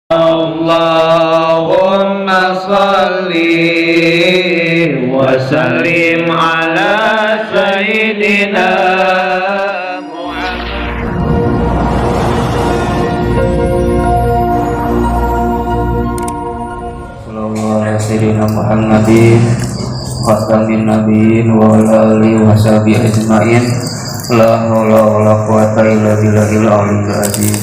Allahumma salli wa sallim ala sayyidina Muhammad. Sallallahu ala sayyidina Muhammadin khatamin nabiyyin wa ala alihi wa sahbihi ajma'in. La haula wa la quwata illa billahil aliyyil azim.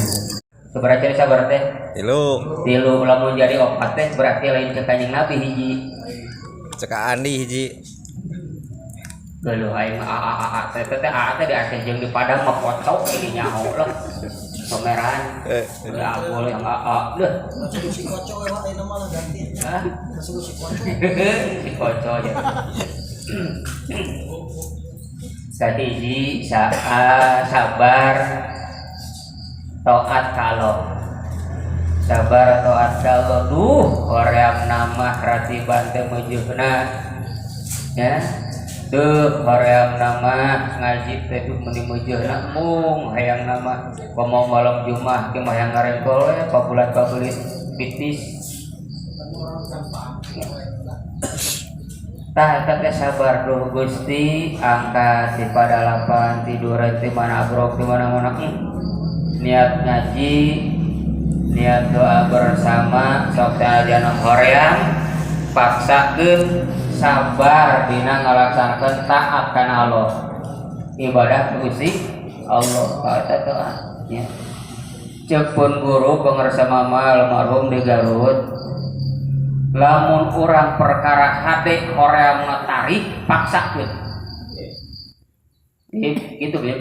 Seberapa sabar teh? Tilu lamun jadi opat teh berarti lain cek Kanjeng Nabi hiji. cek Andi hiji. Geuleuh aing teh di Aceh jeung di Padang mah kocok ini nyaho lah. Someran. Ya boleh deh. Si kocok ya ayeuna mah ganti. Hah? Si kocok. Si kocok ya. Tadi hiji sabar taat kalau hoream nama ratiban teu meujeuhna ya tuh hoream nama ngaji teh meni meujeuhna mung hayang nama komo malam Jumat ge mah hayang ngarengkol we pabulat-pabulit pitis tah eta sabar duh Gusti angkat di padalapan tiduran di mana abrok di mana-mana niat ngaji niat doa bersama sok sajana hoream paksakeun sabar dina ngalaksanakeun taat kana Allah ibadah Gusti Allah eta doa nya ceuk pun guru pangarsa mama almarhum di Garut lamun urang perkara hade horeamna tarik paksakeun gitu ya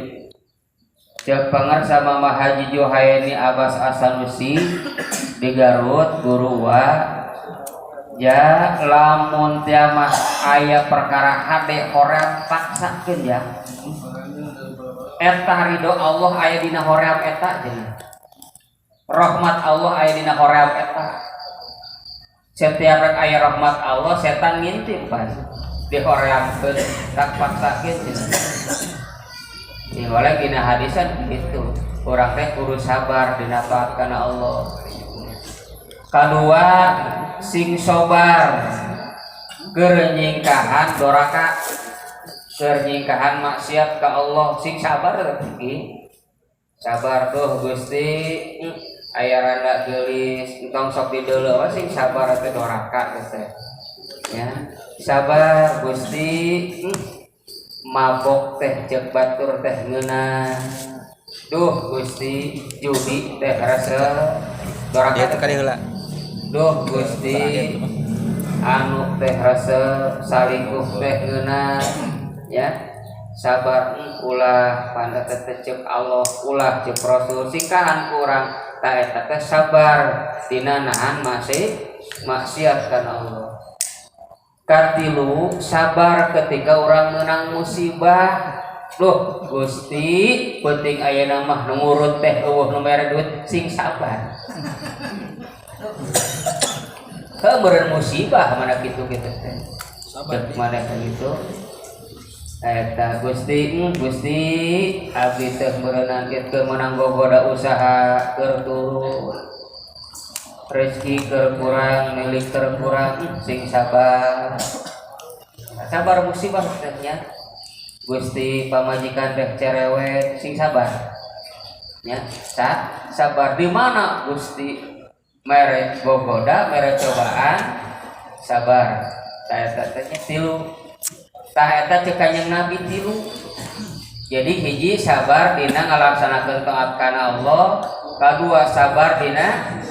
cek pangarsa mama Haji Juhaini Abbas Asanusi di Garut guru wa ya lamun tiamah aya perkara hade hoream paksakeun ya eta ridho Allah aya dina hoream eta jeung rahmat Allah aya dina hoream eta setiap rek aya rahmat Allah setan ngintip pas di horeamkeun tak paksakeun oleh dina hadisan gitu urang teh kudu sabar dina taat kana Allah. Kadua sing sabar keur nyingkahan doraka keur nyingkahan maksiat ka Allah sing sabar teh sabar tuh Gusti aya randa geulis entong sok dideuleuh sing sabar teh doraka teh ya sabar Gusti mabok teh cek batur teh ngeunah duh Gusti judi teh rasa doraka teh heula duh Gusti anu teh rasa salingkuh teh ngeunah ya sabar ulah panda teh cek Allah ulah cek Rasul sikahan urang ta eta teh sabar dina nahan maksiat kana Allah. Katilu sabar ketika orang menang musibah loh Gusti penting ayeuna mah ngurut teh eueuh nu mere duit sing sabar meureun musibah mana kitu teh sabar mana kitu eta Gusti abdi teh meureun kitu menang gogoda usaha keur turun rezeki kurang milik kurang sing sabar musibah tehnya Gusti pamajikan teh cerewet sing sabar nya sabar di mana Gusti mere gogoda mere cobaan sabar saya tanya tilu tah eta cek Kanjeng Nabi tilu jadi hiji sabar dina ngalaksanakeun taat kana Allah kadua sabar dina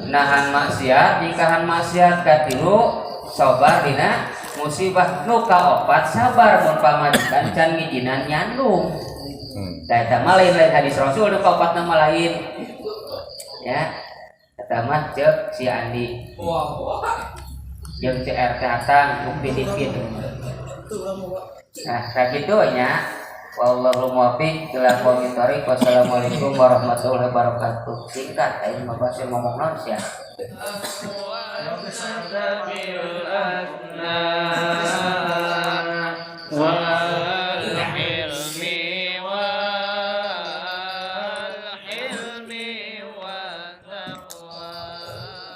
nahan maksiat ningkahan maksiat katilu sabar dina musibah nu kaopat sabar mun pamajikan can ngijinan nyandung eta mah lain hadis Rasul nu kaopat nama lain ya eta mah ceuk si Andi jeung CR Hatang bukti dikit nah sakitu nya wallahu muwaffiq ila aqwamit thoriq. Wassalamualaikum warahmatullahi wabarakatuh. Singkat aing mah basa ngomong naon sia. والحلم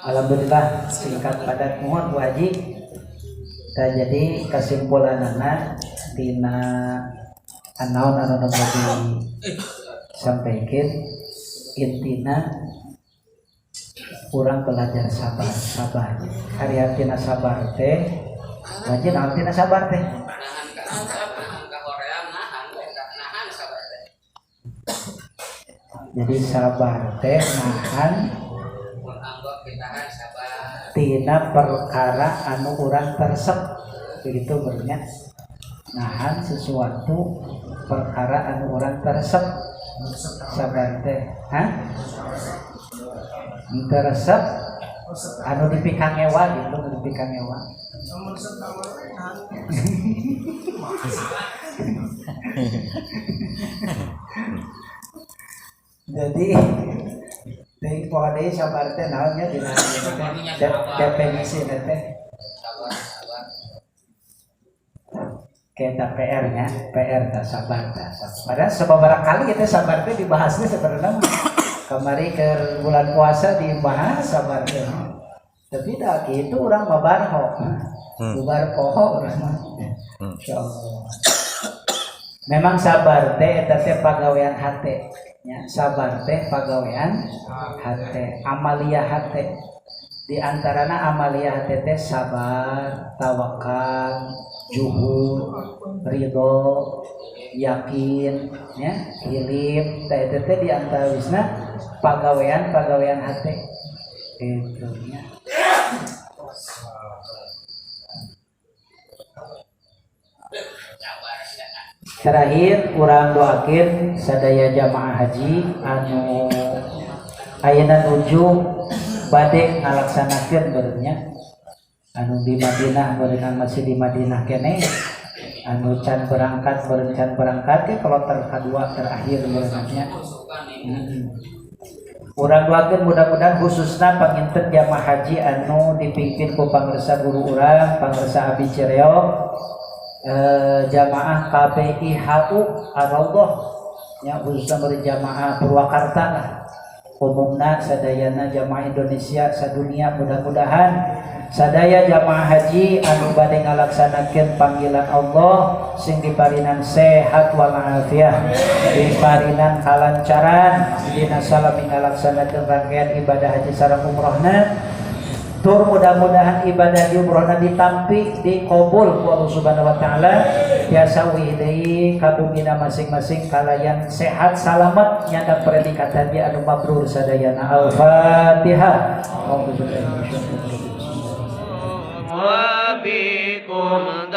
Alhamdulillah singkat padat mohon Bu Haji. Jadi kesimpulanana tina anaon anu sampaikan intina kurang belajar sabar karyatina sabar teh wajib artinya sabar teh jadi sabar teh nahan tina perkara anu urang tersep begitu bernya nahan sesuatu perkara anu urang tersep sabar teh teresep anu dipikang ewa gitu dipikang ewa jadi dari pohon ini sabar teh naonnya dina definisi teh kita PR-nya PR tak sabar padahal seberapa kali kita sabar teh dibahasnya sebenarnya kemarin ke bulan puasa dibahas sabar teh tapi dah gitu orang mabarho bubar poho orang insyaallah memang sabar teh eta teh pagawean hate nya sabar teh pagawean hate amalia hate di antarana amalia hate teh sabar tawakal juhud ridho yakin ya hilif teh teh di antawisna pagawean hate itu nya terakhir kurang doakin sadaya jamaah haji anu ayeuna nuju bade ngalaksanakeun beurnya anu di Madinah beureun masih di Madinah kene anu can berangkat ke kloter kedua terakhir beurnya urang doakeun mudah-mudahan khususna panginten jamaah haji anu dipimpin ku pangresa guru urang pangresa Abi Cireog jamaah KBI HU Ar-Raudhah yang khususnya berjamaah Purwakarta lah umumna sadayana jamaah Indonesia sadunia mudah-mudahan sadaya jamaah haji anu bade ngalaksanakeun panggilan Allah sing diparinan sehat wal afiah diparinan kalancaran dina salami ngalaksanakeun rangkaian ibadah haji sareng umrohna tur mudah-mudahan ibadah di umrohna ditampi dikabul ku Allah Subhanahu wa taala biasa deui kabumina masing-masing kalayan sehat salamet nyanda predikat dia anu mabrur sadayana al-Fatihah. wa bikum